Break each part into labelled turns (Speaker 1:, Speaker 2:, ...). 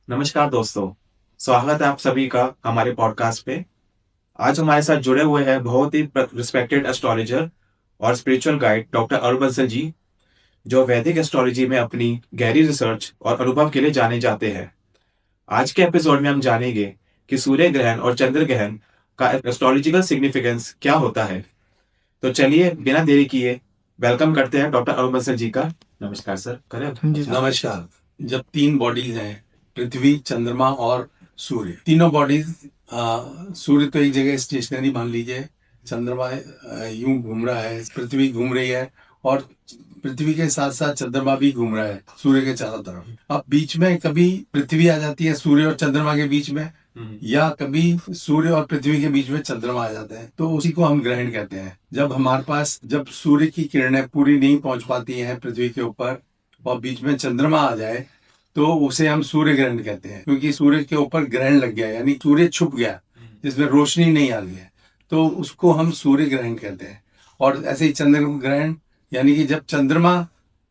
Speaker 1: नमस्कार दोस्तों, स्वागत है आप सभी का हमारे पॉडकास्ट पे। आज हमारे साथ जुड़े हुए हैं बहुत ही रिस्पेक्टेड एस्ट्रोलॉजर और spiritual guide doctor Arun Bansal ji, जो वैदिक एस्ट्रोलॉजी में अपनी गहरी रिसर्च और अनुभव के लिए जाने जाते हैं। आज के एपिसोड में हम जानेंगे कि सूर्य ग्रहण और चंद्र ग्रहण का एस्ट्रोलॉजिकल सिग्निफिकेंस क्या होता है। तो चलिए बिना देरी किए वेलकम करते हैं डॉक्टर अरुण बंसल जी का। नमस्कार सर, करें?
Speaker 2: जी नमस्कार। जब तीन बॉडीज हैं, पृथ्वी, चंद्रमा और सूर्य, तीनों बॉडीज, सूर्य तो एक जगह स्टेशनरी मान लीजिए, चंद्रमा यूं घूम रहा है, पृथ्वी घूम रही है, और पृथ्वी के साथ साथ चंद्रमा भी घूम रहा है सूर्य के चारों तरफ। अब बीच में कभी पृथ्वी आ जाती है सूर्य और चंद्रमा के बीच में, या कभी सूर्य और पृथ्वी के बीच में चंद्रमा आ जाता है, तो उसी को हम ग्रहण कहते हैं। जब हमारे पास, जब सूर्य की किरणें पूरी नहीं पहुंच पाती हैं पृथ्वी के ऊपर और बीच में चंद्रमा आ जाए, तो उसे हम सूर्य ग्रहण कहते हैं, क्योंकि सूर्य के ऊपर ग्रहण लग गया, यानी सूर्य छुप गया, जिसमें रोशनी नहीं आ रही है, तो उसको हम सूर्य ग्रहण कहते हैं। और ऐसे ही चंद्र ग्रहण, यानी कि जब चंद्रमा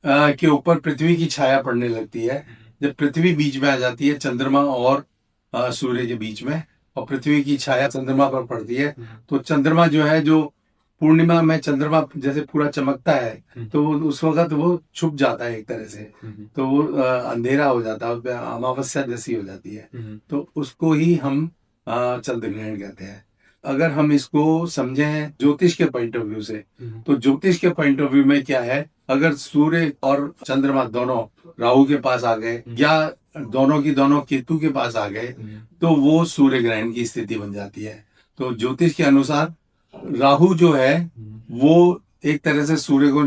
Speaker 2: के ऊपर पृथ्वी की छाया पड़ने लगती है, जब पृथ्वी बीच में आ जाती है चंद्रमा और सूर्य के बीच में, और पृथ्वी की छाया चंद्रमा पर पड़ती है, तो चंद्रमा जो है, जो पूर्णिमा में चंद्रमा जैसे पूरा चमकता है, तो उस वक्त वो छुप जाता है एक तरह से, तो वो अंधेरा हो जाता है, उसमें अमावस्या जैसी हो जाती है, तो उसको ही हम चंद्र ग्रहण कहते हैं। अगर हम इसको समझें ज्योतिष के पॉइंट ऑफ व्यू से, तो ज्योतिष के पॉइंट ऑफ व्यू में क्या है, अगर सूर्य और चंद्रमा दोनों राहु के पास आ गए, या दोनों की दोनों केतु के पास आ गए, तो वो सूर्य ग्रहण की स्थिति बन जाती है। तो ज्योतिष के अनुसार राहु जो है वो एक तरह से सूर्य को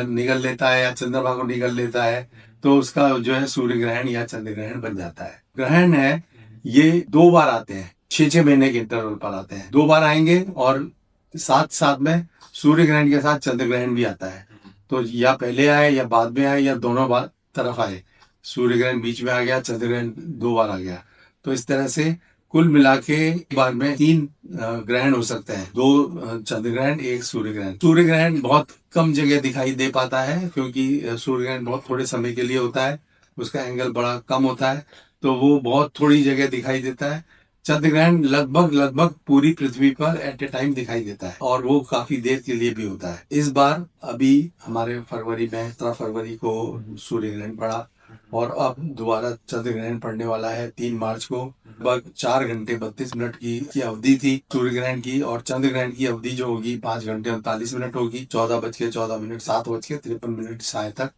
Speaker 2: निगल लेता है या चंद्रमा को निगल लेता है, तो उसका जो है सूर्य ग्रहण या चंद्र ग्रहण बन जाता है। ग्रहण है ये दो बार आते हैं, 6-6 महीने के इंटरवल पर आते हैं, दो बार आएंगे, और साथ साथ में सूर्य ग्रहण के साथ चंद्र ग्रहण भी आता है। तो या पहले आए या बाद में आए या दोनों बार तरफ आए, सूर्य ग्रहण बीच में आ गया, चंद्र ग्रहण दो बार आ गया, तो इस तरह से कुल मिला के एक बार में तीन ग्रहण हो सकते हैं, दो चंद्र ग्रहण, एक सूर्य ग्रहण। सूर्य ग्रहण बहुत कम जगह दिखाई दे पाता है, क्योंकि सूर्य ग्रहण बहुत थोड़े समय के लिए होता है, उसका एंगल बड़ा कम होता है, तो वो बहुत थोड़ी जगह दिखाई देता है। चंद्र ग्रहण लगभग लगभग पूरी पृथ्वी पर एट ए टाइम दिखाई देता है, और वो काफी देर के लिए भी होता है। इस बार अभी हमारे फरवरी में 17 फरवरी को सूर्य ग्रहण पड़ा, और अब दोबारा चंद्र ग्रहण पड़ने वाला है 3 मार्च को। लगभग 4 घंटे 32 मिनट की अवधि थी सूर्य ग्रहण की, और चंद्र ग्रहण की अवधि जो होगी 5 घंटे 39 मिनट होगी, 14 बज के 14 मिनट 7 बज के 53 मिनट साय तक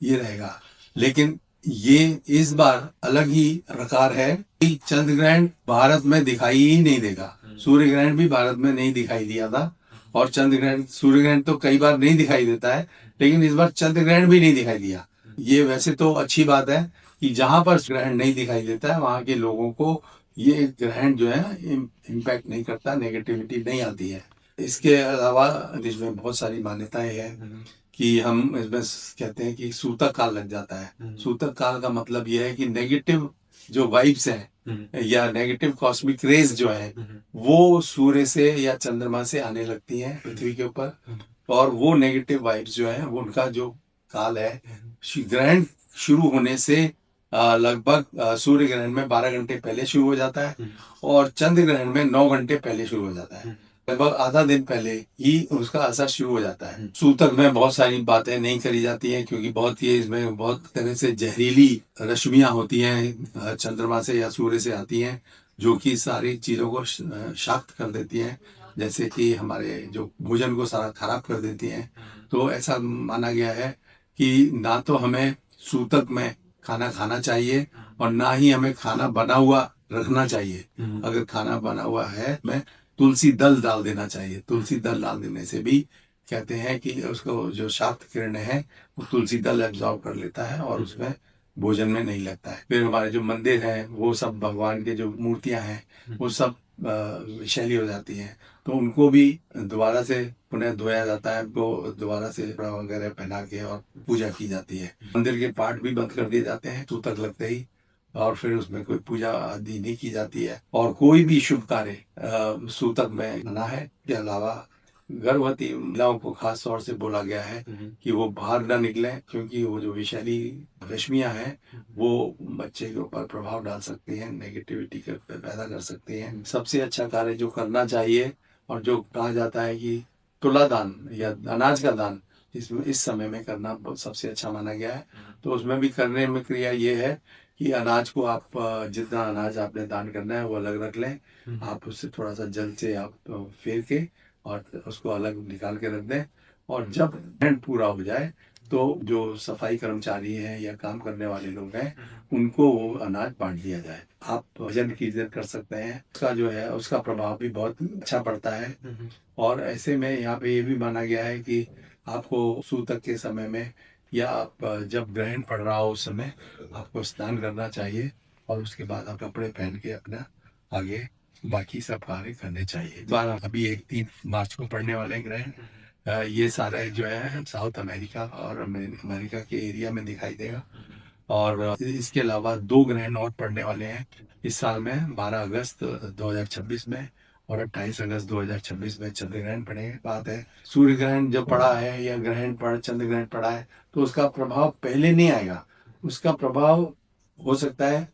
Speaker 2: ये रहेगा। लेकिन ये इस बार अलग ही प्रकार है कि चंद्र ग्रहण भारत में दिखाई ही नहीं देगा। सूर्य ग्रहण भी भारत में नहीं दिखाई दिया था, और चंद्र ग्रहण, सूर्य ग्रहण तो कई बार नहीं दिखाई देता है, लेकिन इस बार चंद्र ग्रहण भी नहीं दिखाई दिया। ये वैसे तो अच्छी बात है कि जहां पर ग्रहण नहीं दिखाई देता है वहां के लोगों को ये ग्रहण जो है इम्पैक्ट नहीं करता, नेगेटिविटी नहीं आती है। इसके अलावा इसमें बहुत सारी मान्यताएं हैं कि हम इसमें कहते हैं कि सूतक काल लग जाता है। सूतक काल का मतलब यह है कि नेगेटिव जो वाइब्स हैं या नेगेटिव कॉस्मिक रेज जो है, वो सूर्य से या चंद्रमा से आने लगती हैं पृथ्वी के ऊपर, और वो नेगेटिव वाइब्स जो है वो उनका जो काल है, ग्रहण शुरू होने से लगभग सूर्य ग्रहण में 12 घंटे पहले शुरू हो जाता है, और चंद्र ग्रहण में 9 घंटे पहले शुरू हो जाता है। लगभग आधा दिन पहले ही उसका असर शुरू हो जाता है। सूतक में बहुत सारी बातें नहीं करी जाती हैं, क्योंकि बहुत ही इसमें बहुत तरह से जहरीली रश्मियां होती हैं चंद्रमा से या सूर्य से आती हैं, जो कि सारी चीजों को शाक्त कर देती हैं, जैसे कि हमारे जो भोजन को सारा खराब कर देती हैं। तो ऐसा माना गया है कि ना तो हमें सूतक में खाना खाना चाहिए, और ना ही हमें खाना बना हुआ रखना चाहिए। अगर खाना बना हुआ है मैं तुलसी दल डाल देना चाहिए। तुलसी दल डाल देने से भी कहते हैं कि उसको जो शाक्त किरणें हैं वो तुलसी दल एब्जॉर्ब कर लेता है, और उसमें भोजन में नहीं लगता है। फिर हमारे जो मंदिर हैं वो सब, भगवान के जो मूर्तियां हैं वो सब विषैली हो जाती हैं, तो उनको भी दोबारा से पुनः धोया जाता है, उनको दोबारा से कपड़ा वगैरह पहना के और पूजा की जाती है। मंदिर के पाठ भी बंद कर दिए जाते हैं सूतक लगते ही, और फिर उसमें कोई पूजा आदि नहीं की जाती है, और कोई भी शुभ कार्य सूतक में मना है। के अलावा गर्भवती महिलाओं को खास तौर से बोला गया है कि वो बाहर ना निकलें, क्योंकि वो जो विषैली रश्मियां हैं वो बच्चे के ऊपर प्रभाव डाल सकती हैं, नेगेटिविटी पैदा कर सकती हैं। सबसे अच्छा कार्य जो करना चाहिए और जो कहा जाता है कि तुला दान या अनाज का दान इस समय में करना सबसे अच्छा माना गया है। तो उसमें भी करने में क्रिया ये है कि अनाज को आप जितना अनाज आपने दान करना है वो अलग रख लें। आप उससे थोड़ा सा जल से आप फेर के और उसको अलग निकाल के रख दें, और जब ग्रहण पूरा हो जाए तो जो सफाई कर्मचारी हैं या काम करने वाले लोग हैं उनको वो अनाज बांट दिया जाए। आप भजन कीर्तन कर सकते हैं, उसका जो है उसका प्रभाव भी बहुत अच्छा पड़ता है। और ऐसे में यहाँ पे ये भी माना गया है कि आपको सूतक के समय में या आप जब ग्रहण पड़ रहा हो उस समय आपको स्नान करना चाहिए, और उसके बाद आप कपड़े पहन के अपना आगे बाकी सब कार्य करने चाहिए। बार अभी 1-3 मार्च को पड़ने वाले ग्रहण, ये सारे जो है साउथ अमेरिका और अमेरिका के एरिया में दिखाई देगा। और इसके अलावा 2 ग्रहण और पड़ने वाले हैं इस साल में, 12 अगस्त 2026 में और 28 अगस्त 2026 में चंद्र ग्रहण पड़ेगा। बात है सूर्य ग्रहण जब पड़ा है या चंद्र ग्रहण पड़ा है तो उसका प्रभाव पहले नहीं आएगा, उसका प्रभाव हो सकता है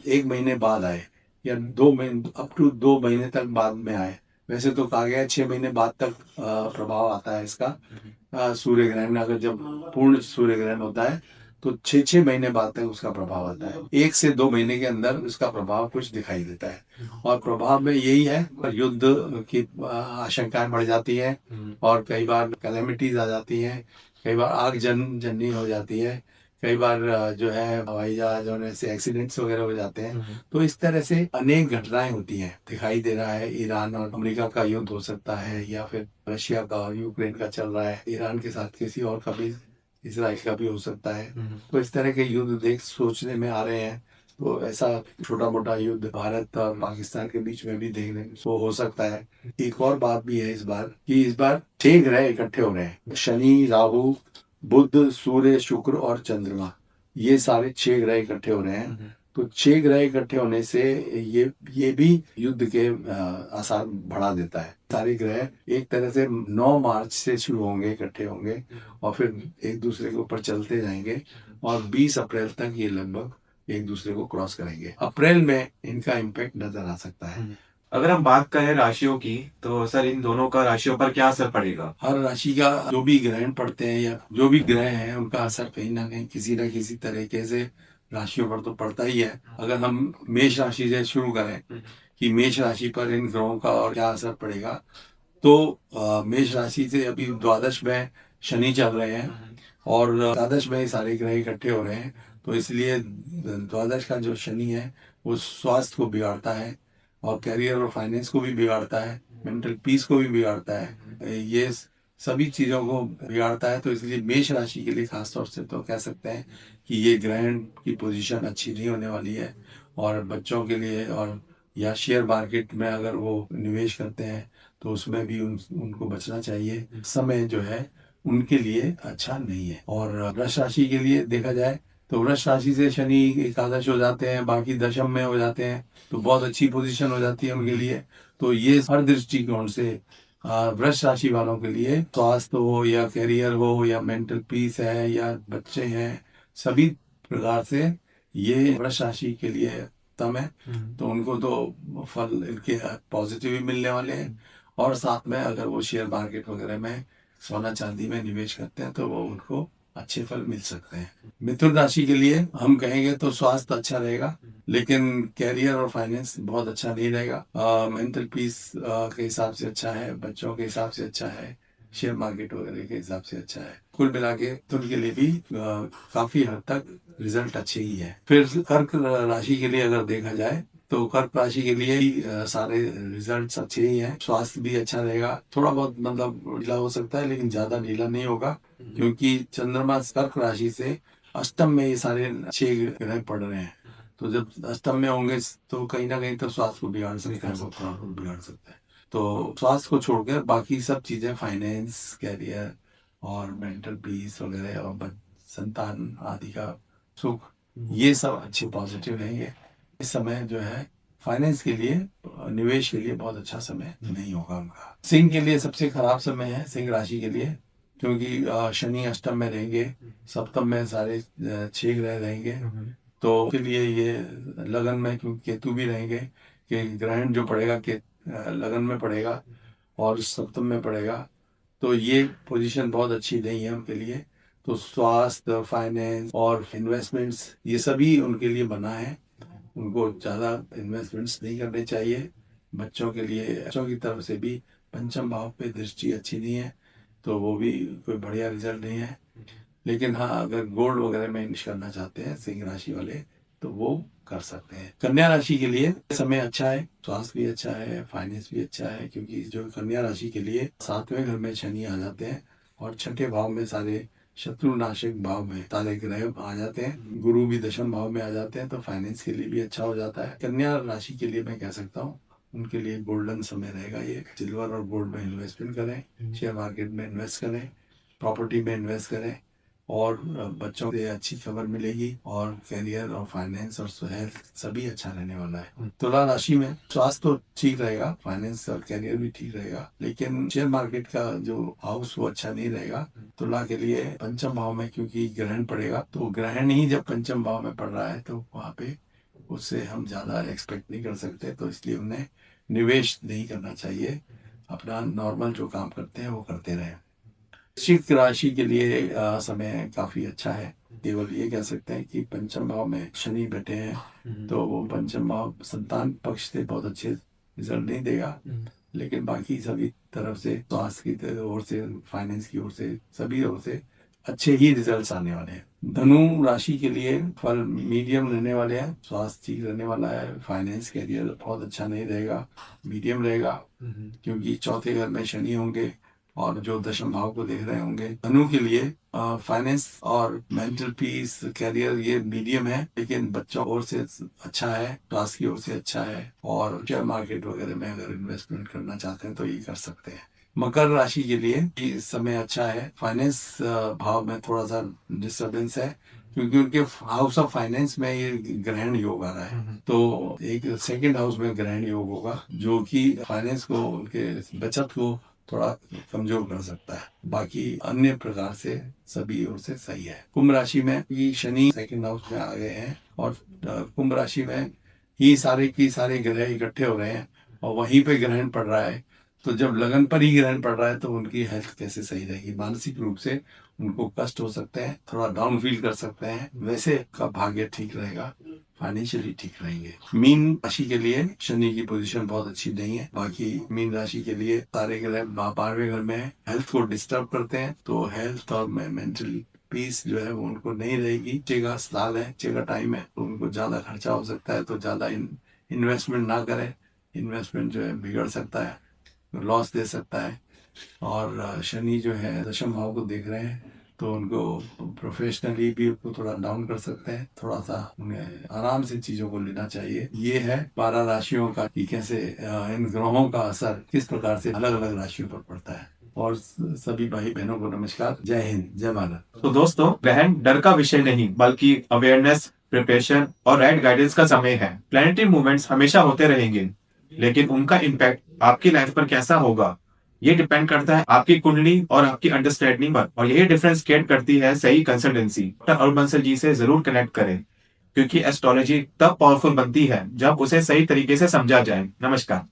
Speaker 2: 1 महीने बाद आए या 2 महीने, अप टू 2 महीने तक बाद में आए। वैसे तो कहा गया है 6 महीने बाद तक प्रभाव आता है इसका। सूर्य ग्रहण अगर जब पूर्ण सूर्य ग्रहण होता है तो 6-6 महीने बाद तक उसका प्रभाव आता है। 1 से 2 महीने के अंदर उसका प्रभाव कुछ दिखाई देता है, और प्रभाव में यही है युद्ध की आशंकाएं बढ़ जाती है, और कई बार कैलेमिटीज आ जाती हैं, कई बार आग जननी हो जाती है, कई बार जो है हवाई जहाज होने से एक्सीडेंट्स वगैरह हो जाते हैं। तो इस तरह से अनेक घटनाएं होती हैं। दिखाई दे रहा है ईरान और अमेरिका का युद्ध हो सकता है, या फिर रशिया का यूक्रेन का चल रहा है, ईरान के साथ किसी और का भी, इसराइल का भी हो सकता है। तो इस तरह के युद्ध देख सोचने में आ रहे हैं। तो ऐसा छोटा मोटा युद्ध भारत और पाकिस्तान के बीच में भी देखने को हो सकता है। एक और बात भी है इस बार कि इस बार 6 ग्रह इकट्ठे हो रहे हैं, शनि, राहु, बुध, सूर्य, शुक्र और चंद्रमा। ये सारे 6 ग्रह इकट्ठे हो रहे हैं। तो 6 ग्रह इकट्ठे होने से ये भी युद्ध के आसार बढ़ा देता है। सारे ग्रह एक तरह से 9 मार्च से शुरू होंगे, इकट्ठे होंगे, और फिर एक दूसरे के ऊपर चलते जाएंगे, और 20 अप्रैल तक ये लगभग एक दूसरे को क्रॉस करेंगे। अप्रैल में इनका इम्पैक्ट नजर आ सकता है।
Speaker 1: अगर हम बात करें राशियों की, तो सर इन दोनों का राशियों पर क्या असर पड़ेगा?
Speaker 2: हर राशि का जो भी ग्रहण पड़ते हैं या जो भी ग्रह हैं उनका असर कहीं ना कहीं किसी न किसी तरीके से राशियों पर तो पड़ता ही है। अगर हम मेष राशि से शुरू करें कि मेष राशि पर इन ग्रहों का और क्या असर पड़ेगा, तो मेष राशि से अभी द्वादश में शनि चल रहे हैं, और द्वादश में सारे ग्रह इकट्ठे हो रहे हैं। तो इसलिए द्वादश का जो शनि है वो स्वास्थ्य को बिगाड़ता है, और कैरियर और फाइनेंस को भी बिगाड़ता है, मेंटल पीस को भी बिगाड़ता है, ये सभी चीज़ों को बिगाड़ता है। तो इसलिए मेष राशि के लिए खास तौर से तो कह सकते हैं कि ये ग्रहण की पोजीशन अच्छी नहीं होने वाली है, और बच्चों के लिए, और या शेयर मार्केट में अगर वो निवेश करते हैं तो उसमें भी उनको बचना चाहिए। समय जो है उनके लिए अच्छा नहीं है। और वृष राशि के लिए देखा जाए तो वृष राशि से शनि एकादश हो जाते हैं, बाकी दशम में हो जाते हैं, तो बहुत अच्छी पोजीशन हो जाती है उनके लिए। तो ये हर दृष्टिकोण से वृष राशि वालों के लिए स्वास्थ्य हो या करियर हो या मेंटल पीस है या बच्चे हैं, सभी प्रकार से ये वृष राशि के लिए उत्तम है। तो उनको तो फल इनके पॉजिटिव ही मिलने वाले हैं, और साथ में अगर वो शेयर मार्केट वगैरह में सोना चांदी में निवेश करते हैं तो वो उनको अच्छे फल मिल सकते हैं। मिथुन राशि के लिए हम कहेंगे तो स्वास्थ्य अच्छा रहेगा, लेकिन कैरियर और फाइनेंस बहुत अच्छा नहीं रहेगा। मेंटल पीस के हिसाब से अच्छा है, बच्चों के हिसाब से अच्छा है, शेयर मार्केट वगैरह के हिसाब से अच्छा है। कुल मिला के मिथुन के लिए भी काफी हद तक रिजल्ट अच्छे ही है। फिर कर्क राशि के लिए अगर देखा जाए तो कर्क राशि के लिए ही सारे रिजल्ट्स अच्छे ही हैं। स्वास्थ्य भी अच्छा रहेगा, थोड़ा बहुत मतलब ढीला हो सकता है लेकिन ज्यादा ढीला नहीं होगा, क्योंकि चंद्रमा कर्क राशि से अष्टम में ये सारे 6 ग्रह पड़ रहे हैं। तो जब अष्टम में होंगे तो कहीं ना कहीं तो स्वास्थ्य को बिगाड़ सकते हैं, को बिगाड़ सकता है। तो स्वास्थ्य को छोड़कर बाकी सब चीजें, फाइनेंस, कैरियर और मेंटल पीस वगैरह और संतान आदि का सुख, ये सब अच्छे पॉजिटिव रहेंगे। इस समय जो है फाइनेंस के लिए निवेश के लिए बहुत अच्छा समय नहीं होगा उनका। सिंह के लिए सबसे खराब समय है, सिंह राशि के लिए, क्योंकि शनि अष्टम में रहेंगे, सप्तम में सारे 6 ग्रह रहेंगे, तो के लिए ये लगन में, क्योंकि केतु भी रहेंगे, कि ग्रहण जो पड़ेगा के लगन में पड़ेगा और सप्तम में पड़ेगा, तो ये पोजीशन बहुत अच्छी नहीं है उनके लिए। तो स्वास्थ्य, फाइनेंस और इन्वेस्टमेंट्स ये सभी उनके लिए बना है, उनको ज़्यादा इन्वेस्टमेंट्स नहीं करने चाहिए। बच्चों के लिए, बच्चों की तरफ से भी पंचम भाव पे दृष्टि अच्छी नहीं है, तो वो भी कोई बढ़िया रिजल्ट नहीं है। लेकिन हाँ, अगर गोल्ड वगैरह में इन्वेस्ट करना चाहते हैं सिंह राशि वाले तो वो कर सकते हैं। कन्या राशि के लिए समय अच्छा है, स्वास्थ्य भी अच्छा है, फाइनेंस भी अच्छा है, क्योंकि जो कन्या राशि के लिए 7वें घर में शनि आ जाते हैं और छठे भाव में सारे शत्रुनाशक भाव में सारे ग्रह आ जाते हैं, गुरु भी दशम भाव में आ जाते हैं, तो फाइनेंस के लिए भी अच्छा हो जाता है। कन्या राशि के लिए मैं कह सकता हूँ उनके लिए गोल्डन समय रहेगा ये। सिल्वर और गोल्ड में इन्वेस्टमेंट करें, शेयर मार्केट में इन्वेस्ट करें, प्रॉपर्टी में इन्वेस्ट करें, और बच्चों से अच्छी खबर मिलेगी, और करियर और फाइनेंस और हेल्थ सभी अच्छा रहने वाला है। तुला राशि में स्वास्थ्य तो ठीक रहेगा, फाइनेंस और करियर भी ठीक रहेगा, लेकिन शेयर मार्केट का जो हाउस वो अच्छा नहीं रहेगा। तुला के लिए पंचम भाव में क्योंकि ग्रहण पड़ेगा, तो ग्रहण ही जब पंचम भाव में पड़ रहा है तो वहाँ पे उससे हम ज्यादा एक्सपेक्ट नहीं कर सकते, तो इसलिए उन्हें निवेश नहीं करना चाहिए, अपना नॉर्मल जो काम करते हैं वो करते रहें। वृश्चिक राशि के लिए समय काफी अच्छा है, केवल ये कह सकते हैं कि पंचम भाव में शनि बैठे हैं, तो वो पंचम भाव संतान पक्ष से बहुत अच्छे रिजल्ट नहीं देगा, लेकिन बाकी सभी तरफ से, स्वास्थ्य की ओर से, फाइनेंस की ओर से, सभी ओर से अच्छे ही रिजल्ट्स आने वाले हैं। धनु राशि के लिए फल मीडियम रहने वाले हैं, स्वास्थ्य ठीक रहने वाला है, फाइनेंस करियर बहुत अच्छा नहीं रहेगा, मीडियम रहेगा, क्योंकि चौथे घर में शनि होंगे और जो दशम भाव को देख रहे होंगे। धनु के लिए फाइनेंस और मेंटल पीस, करियर ये मीडियम है, लेकिन बच्चों ओर से अच्छा है, स्वास्थ्य की ओर से अच्छा है, और शेयर मार्केट वगैरह में अगर इन्वेस्टमेंट करना चाहते हैं तो ये कर सकते हैं। मकर राशि के लिए इस समय अच्छा है, फाइनेंस भाव में थोड़ा सा डिस्टर्बेंस है, क्योंकि उनके हाउस ऑफ फाइनेंस में ये ग्रहण योग आ रहा है, तो एक सेकंड हाउस में ग्रहण योग होगा जो कि फाइनेंस को, उनके बचत को थोड़ा कमजोर कर सकता है। बाकी अन्य प्रकार से सभी ओर से सही है। कुंभ राशि में ये शनि सेकंड हाउस में आ गए हैं, और कुंभ राशि में ही सारे की सारे ग्रह इकट्ठे हो रहे हैं और वहीं पे ग्रहण पड़ रहा है, तो जब लगन पर ही ग्रहण पड़ रहा है तो उनकी हेल्थ कैसे सही रहेगी। मानसिक रूप से उनको कष्ट हो सकते हैं, थोड़ा डाउन फील कर सकते हैं, वैसे का भाग्य ठीक रहेगा, फाइनेंशियली ठीक रहेंगे। मीन राशि के लिए शनि की पोजीशन बहुत अच्छी नहीं है, बाकी मीन राशि के लिए सारे ग्रह 12वें घर में है, हेल्थ को डिस्टर्ब करते हैं, तो हेल्थ और मेंटल पीस जो है वो उनको नहीं रहेगी। बच्चे का साल है, बच्चे का टाइम है, तो उनको ज्यादा खर्चा हो सकता है, तो ज्यादा इन्वेस्टमेंट ना करें, इन्वेस्टमेंट जो है बिगड़ सकता है, लॉस दे सकता है। और शनि जो है दशम भाव को देख रहे हैं, तो उनको प्रोफेशनली भी उनको थोड़ा डाउन कर सकते हैं, थोड़ा सा उन्हें आराम से चीजों को लेना चाहिए। ये है 12 राशियों का कि कैसे इन ग्रहों का असर किस प्रकार से अलग अलग राशियों पर पड़ता है। और सभी भाई बहनों को नमस्कार, जय हिंद, जय भारत।
Speaker 1: तो दोस्तों, ग्रहण डर का विषय नहीं बल्कि अवेयरनेस, प्रिपरेशन और राइट गाइडेंस का समय है। प्लैनेटरी मूवमेंट्स हमेशा होते रहेंगे, लेकिन उनका इम्पैक्ट आपकी लाइफ पर कैसा होगा ये डिपेंड करता है आपकी कुंडली और आपकी अंडरस्टैंडिंग पर, और यही डिफरेंस क्रिएट करती है सही कंसल्टेंसी। डॉक्टर अरुण बंसल जी से जरूर कनेक्ट करें, क्योंकि एस्ट्रोलॉजी तब पावरफुल बनती है जब उसे सही तरीके से समझा जाए। नमस्कार।